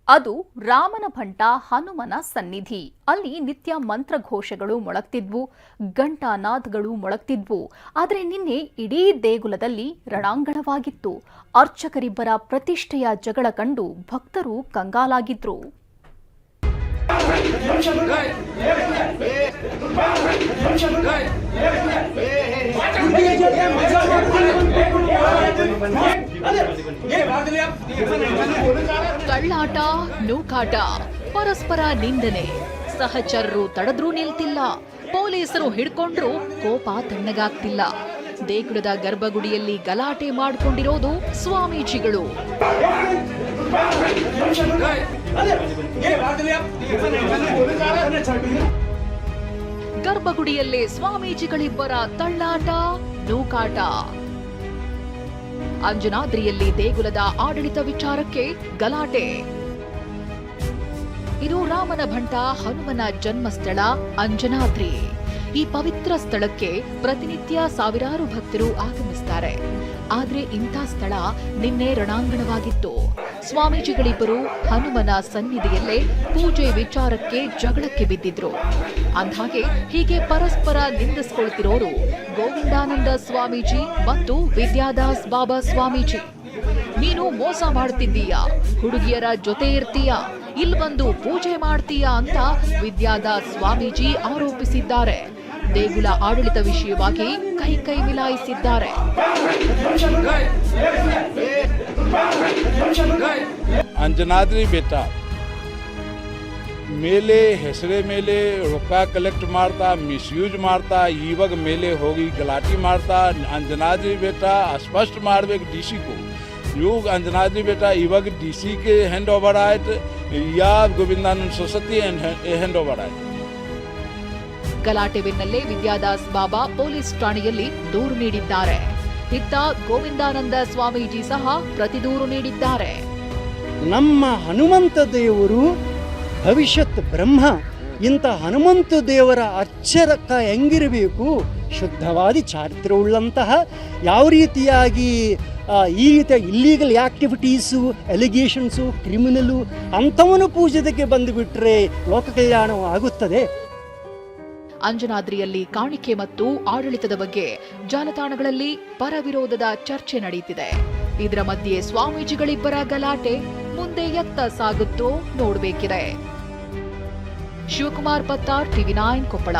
ಅದು ರಾಮನ ಭಂಟ ಹನುಮನ ಸನ್ನಿಧಿ. ಅಲ್ಲಿ ನಿತ್ಯ ಮಂತ್ರಘೋಷಗಳು ಮೊಳಗ್ತಿದ್ವು, ಘಂಟಾನಾದಗಳು ಮೊಳಗ್ತಿದ್ವು. ಆದರೆ ನಿನ್ನೆ ಇಡೀ ದೇಗುಲದಲ್ಲಿ ರಣಾಂಗಣವಾಗಿತ್ತು. ಅರ್ಚಕರಿಬ್ಬರ ಪ್ರತಿಷ್ಠೆಯ ಜಗಳ ಕಂಡು ಭಕ್ತರು ಕಂಗಾಲಾಗಿದ್ರು. ಕಳ್ಳಾಟ, ನೂಕಾಟ, ಪರಸ್ಪರ ನಿಂದನೆ. ಸಹಚರರು ತಡೆದ್ರೂ ನಿಲ್ತಿಲ್ಲ, ಪೊಲೀಸರು ಹಿಡ್ಕೊಂಡ್ರು ಕೋಪ ತಣ್ಣಗಾಗ್ತಿಲ್ಲ. ದೇಗುಲದ ಗರ್ಭಗುಡಿಯಲ್ಲಿ ಗಲಾಟೆ ಮಾಡಿಕೊಂಡಿರೋದು ಸ್ವಾಮೀಜಿಗಳು. ಗರ್ಭಗುಡಿಯಲ್ಲೇ ಸ್ವಾಮೀಜಿಗಳಿಬ್ಬರ ತಳ್ಳಾಟ, ನೂಕಾಟ. ಅಂಜನಾದ್ರಿಯಲ್ಲಿ ದೇಗುಲದ ಆಡಳಿತ ವಿಚಾರಕ್ಕೆ ಗಲಾಟೆ. ಇದು ರಾಮನ ಭಂಟ ಹನುಮನ ಜನ್ಮಸ್ಥಳ ಅಂಜನಾದ್ರಿ. ಈ ಪವಿತ್ರ ಸ್ಥಳಕ್ಕೆ ಪ್ರತಿನಿತ್ಯ ಸಾವಿರಾರು ಭಕ್ತರು ಆಗಮಿಸುತ್ತಾರೆ. ಆದ್ರೆ ಇಂಥ ಸ್ಥಳ ನಿನ್ನೆ ರಣಾಂಗಣವಾಗಿತ್ತು. ಸ್ವಾಮೀಜಿಗಳಿಬ್ಬರು ಹನುಮನ ಸನ್ನಿಧಿಯಲ್ಲೇ ಪೂಜೆ ವಿಚಾರಕ್ಕೆ ಜಗಳಕ್ಕೆ ಬಿದ್ದಿದ್ರು. ಅಂದ್ಹಾಗೆ ಹೀಗೆ ಪರಸ್ಪರ ನಿಂದಿಸಿಕೊಳ್ತಿರೋರು ಗೋವಿಂದಾನಂದ ಸ್ವಾಮೀಜಿ ಮತ್ತು ವಿದ್ಯಾದಾಸ್ ಬಾಬಾ ಸ್ವಾಮೀಜಿ. ನೀನು ಮೋಸ ಮಾಡ್ತಿದ್ದೀಯಾ, ಹುಡುಗಿಯರ ಜೊತೆ ಇರ್ತೀಯಾ, ಇಲ್ಲಿ ಬಂದು ಪೂಜೆ ಮಾಡ್ತೀಯಾ ಅಂತ ವಿದ್ಯಾದಾಸ್ ಸ್ವಾಮೀಜಿ ಆರೋಪಿಸಿದ್ದಾರೆ. ದೇಗುಲ ಆಡಳಿತ ವಿಷಯವಾಗಿ ಕೈ ಮಿಲಾಯಿಸಿದ್ದಾರೆ. ಅಂಜನಾದ್ರಿ ಬೆಟ್ಟ ಮೇಲೆ ಹೆಸರೇ ಮೇಲೆ ರೊಕ್ಕ ಕಲೆಕ್ಟ್ ಮಾಡ್ತಾ, ಮಿಸ್ಯೂಸ್ ಮಾಡ್ತಾ, ಇವಾಗ ಮೇಲೆ ಹೋಗಿ ಗಲಾಟೆ ಮಾಡ್ತಾ. ಅಂಜನಾದ್ರಿ ಬೆಟ್ಟ ಸ್ಪಷ್ಟ ಮಾಡ್ಬೇಕು ಡಿಸಿಗೂ. ಇವು ಅಂಜನಾದ್ರಿ ಬೆಟ್ಟ ಇವಾಗ ಡಿಸಿಗೆ ಹ್ಯಾಂಡ್ ಓವರ್ ಆಯ್ತು, ಯಾ ಗೋವಿಂದಾನಂದ ಸೊಸೈಟಿ ಹ್ಯಾಂಡ್ ಓವರ್ ಆಯ್ತು. ಗಲಾಟೆ ಬೆನ್ನಲ್ಲೇ ವಿದ್ಯಾದಾಸ್ ಬಾಬಾ ಪೊಲೀಸ್ ಠಾಣೆಯಲ್ಲಿ ದೂರು ನೀಡಿದ್ದಾರೆ. ಇತ್ತ ಗೋವಿಂದಾನಂದ ಸ್ವಾಮೀಜಿ ಸಹ ಪ್ರತಿದೂರು ನೀಡಿದ್ದಾರೆ. ನಮ್ಮ ಹನುಮಂತ ದೇವರು ಭವಿಷ್ಯತ್ ಬ್ರಹ್ಮ. ಇಂಥ ಹನುಮಂತ ದೇವರ ಅರ್ಚಕ ಹೆಂಗಿರಬೇಕು, ಶುದ್ಧವಾದ ಚಾರಿತ್ರ್ಯವುಳ್ಳಂತಹ, ಯಾವ ರೀತಿಯಾಗಿ ಈ ರೀತಿಯ ಇಲ್ಲೀಗಲ್ ಆಕ್ಟಿವಿಟೀಸು, ಎಲಿಗೇಷನ್ಸು, ಕ್ರಿಮಿನಲು ಅಂಥವನು ಪೂಜೆಗೆ ಬಂದುಬಿಟ್ರೆ ಲೋಕ ಕಲ್ಯಾಣವಾಗುತ್ತದೆ. ಅಂಜನಾದ್ರಿಯಲ್ಲಿ ಕಾಣಿಕೆ ಮತ್ತು ಆಡಳಿತದ ಬಗ್ಗೆ ಜಾಲತಾಣಗಳಲ್ಲಿ ಪರವಿರೋಧದ ಚರ್ಚೆ ನಡೆಯುತ್ತಿದೆ. ಇದರ ಮಧ್ಯೆ ಸ್ವಾಮೀಜಿಗಳಿಬ್ಬರ ಗಲಾಟೆ ಮುಂದೆ ಎತ್ತ ಸಾಗುತ್ತೋ ನೋಡಬೇಕಿದೆ. ಶಿವಕುಮಾರ್ ಪತ್ತಾರ್, TV9 ಕೊಪ್ಪಳ.